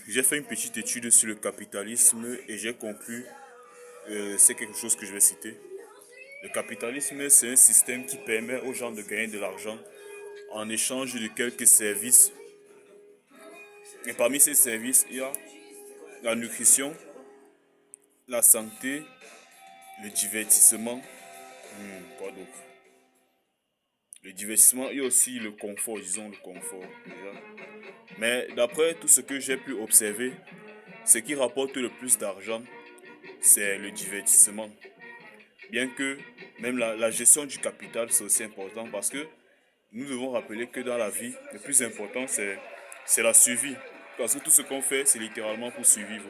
J'ai fait une petite étude sur le capitalisme et j'ai conclu, c'est quelque chose que je vais citer. Le capitalisme, c'est un système qui permet aux gens de gagner de l'argent en échange de quelques services. Et parmi ces services, il y a la nutrition, la santé, le divertissement, quoi d'autre? Le divertissement et aussi le confort, disons le confort déjà. Mais d'après tout ce que j'ai pu observer, ce qui rapporte le plus d'argent, c'est le divertissement. Bien que même la gestion du capital, c'est aussi important parce que nous devons rappeler que dans la vie, le plus important, c'est la survie. Parce que tout ce qu'on fait, c'est littéralement pour survivre.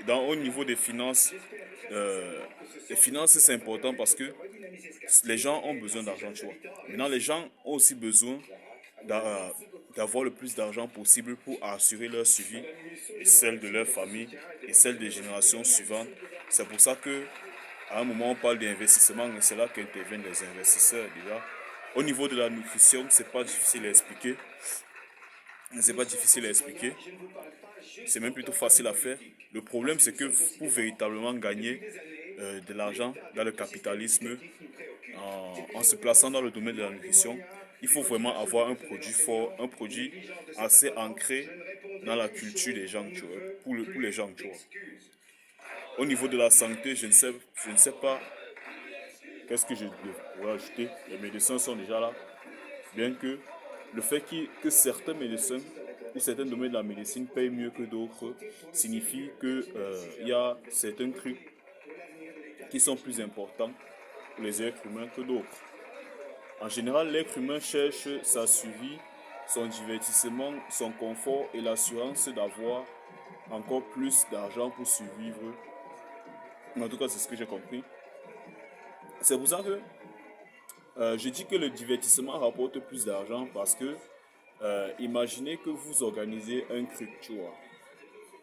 Et au niveau des finances, c'est important parce que les gens ont besoin d'argent, tu vois. Maintenant, les gens ont aussi besoin d'avoir le plus d'argent possible pour assurer leur survie et celle de leur famille et celle des générations suivantes. C'est pour ça que à un moment on parle d'investissement et c'est là qu'interviennent les investisseurs déjà. Au niveau de la nutrition, c'est pas difficile à expliquer. C'est pas difficile à expliquer. C'est même plutôt facile à faire. Le problème, c'est que pour véritablement gagner de l'argent dans le capitalisme, en se plaçant dans le domaine de la nutrition, il faut vraiment avoir un produit fort, un produit assez ancré dans la culture des gens, tu vois, pour les gens, tu vois. Au niveau de la santé, je ne sais pas qu'est-ce que je pourrais ajouter. Les médecins sont déjà là, bien que le fait que certains médecins ou certains domaines de la médecine payent mieux que d'autres signifie que il y a certains trucs qui sont plus importants pour les êtres humains que d'autres. En général, l'être humain cherche sa survie, son divertissement, son confort et l'assurance d'avoir encore plus d'argent pour survivre. En tout cas, c'est ce que j'ai compris. C'est pour ça que je dis que le divertissement rapporte plus d'argent parce que imaginez que vous organisez un truc, tu vois,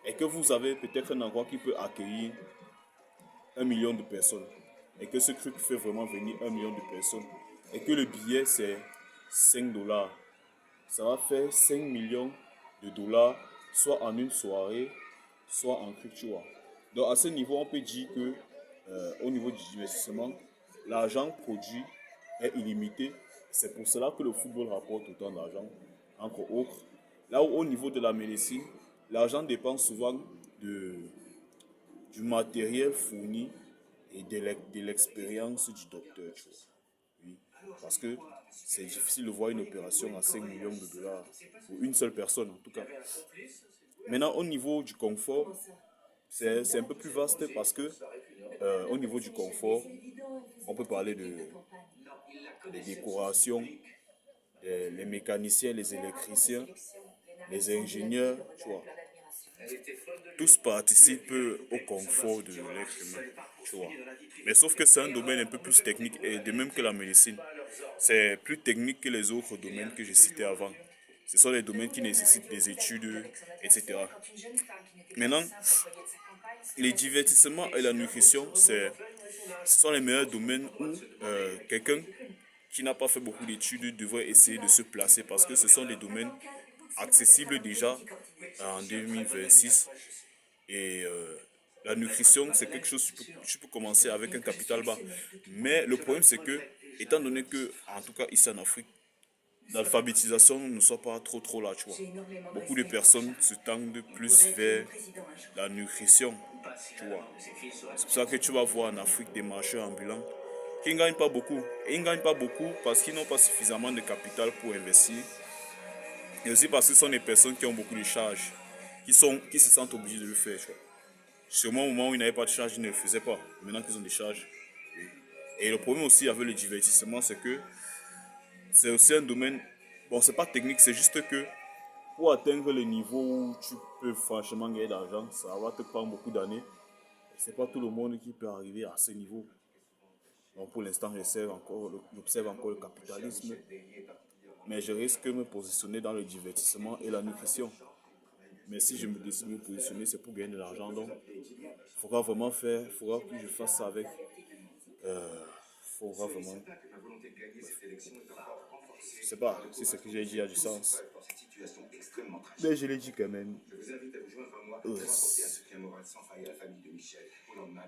et que vous avez peut-être un endroit qui peut accueillir 1 million de personnes, et que ce truc fait vraiment venir 1 million de personnes, et que le billet c'est 5 dollars. Ça va faire 5 millions de dollars, soit en une soirée, soit en truc, tu vois. Donc à ce niveau, on peut dire que au niveau du investissement, l'argent produit est illimité. C'est pour cela que le football rapporte autant d'argent, entre autres. Là où au niveau de la médecine, l'argent dépend souvent de, du matériel fourni et de l'expérience du docteur, tu vois. Oui. Parce que c'est difficile de voir une opération à 5 millions de dollars pour une seule personne, en tout cas. Maintenant, au niveau du confort, c'est un peu plus vaste parce que au niveau du confort, on peut parler des décorations, les mécaniciens, les électriciens, les ingénieurs, tu vois. Tous participent au confort de l'être humain, tu vois. Mais sauf que c'est un domaine un peu plus technique, et de même que la médecine. C'est plus technique que les autres domaines que j'ai cités avant. Ce sont les domaines qui nécessitent des études, etc. Maintenant, les divertissements et la nutrition, ce sont les meilleurs domaines où quelqu'un qui n'a pas fait beaucoup d'études devrait essayer de se placer parce que ce sont des domaines accessibles déjà en 2026. Et la nutrition, c'est quelque chose, tu peux commencer avec un capital bas. Mais le problème, c'est que, étant donné que, en tout cas ici en Afrique, l'alphabétisation ne soit pas trop là, tu vois. Beaucoup de personnes se tendent plus vers la nutrition, tu vois. C'est pour ça que tu vas voir en Afrique des marcheurs ambulants qui ne gagnent pas beaucoup. Et ils ne gagnent pas beaucoup parce qu'ils n'ont pas suffisamment de capital pour investir. Et aussi parce que ce sont des personnes qui ont beaucoup de charges, qui se sentent obligées de le faire, tu vois. Sûrement au moment où ils n'avaient pas de charge, ils ne le faisaient pas. Maintenant qu'ils ont des charges. Et le problème aussi avec le divertissement, c'est que c'est aussi un domaine. Bon, c'est pas technique, c'est juste que pour atteindre le niveau où tu peux franchement gagner d'argent, ça va te prendre beaucoup d'années. C'est pas tout le monde qui peut arriver à ce niveau. Donc pour l'instant, j'observe encore le capitalisme, mais je risque de me positionner dans le divertissement et la nutrition. Mais si je me décide de me positionner, c'est pour gagner de l'argent. Donc, il faudra que je fasse ça avec. Faudra vraiment. Je sais pas si ce que j'ai dit a du sens. Mais je l'ai dit quand même. Je vous invite à vous joindre à moi Euh, pour apporter un soutien moral sans faille à la famille de Michel au lendemain